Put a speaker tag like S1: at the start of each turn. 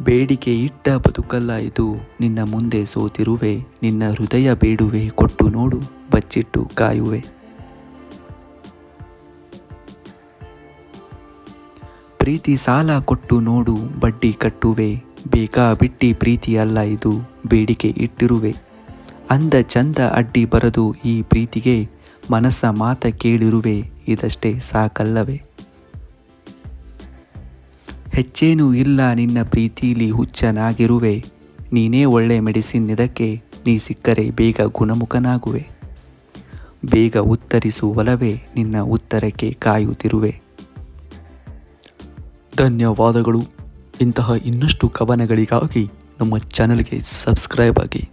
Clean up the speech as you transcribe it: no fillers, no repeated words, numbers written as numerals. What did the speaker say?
S1: ಬೇಡಿಕೆ ಇಟ್ಟ ಬದುಕಲ್ಲ ಇದು, ನಿನ್ನ ಮುಂದೆ ಸೋತಿರುವೆ, ನಿನ್ನ ಹೃದಯ ಬೇಡುವೆ, ಕೊಟ್ಟು ನೋಡು, ಬಚ್ಚಿಟ್ಟು ಕಾಯುವೆ. ಪ್ರೀತಿ ಸಾಲ ಕೊಟ್ಟು ನೋಡು, ಬಡ್ಡಿ ಕಟ್ಟುವೆ, ಬೇಕಾ ಬಿಟ್ಟಿ ಪ್ರೀತಿ ಅಲ್ಲ ಇದು, ಬೇಡಿಕೆ ಇಟ್ಟಿರುವೆ. ಅಂದ ಚಂದ ಅಡ್ಡಿ ಬರದು ಈ ಪ್ರೀತಿಗೆ, ಮನಸ್ಸ ಮಾತ ಕೇಳಿರುವೆ, ಇದಷ್ಟೇ ಸಾಕಲ್ಲವೇ. ಹೆಚ್ಚೇನೂ ಇಲ್ಲ ನಿನ್ನ ಪ್ರೀತಿಲಿ ಹುಚ್ಚನಾಗಿರುವೆ, ನೀನೇ ಒಳ್ಳೆ ಮೆಡಿಸಿನ್ ಇದಕ್ಕೆ, ನೀ ಸಿಕ್ಕರೆ ಬೇಗ ಗುಣಮುಖನಾಗುವೆ. ಬೇಗ ಉತ್ತರಿಸು ಒಲವೇ, ನಿನ್ನ ಉತ್ತರಕ್ಕೆ ಕಾಯುತ್ತಿರುವೆ. ಧನ್ಯವಾದಗಳು. ಇಂತಹ ಇನ್ನಷ್ಟು ಕವನಗಳಿಗಾಗಿ ನಮ್ಮ ಚಾನಲ್ಗೆ ಸಬ್ಸ್ಕ್ರೈಬ್ ಆಗಿ.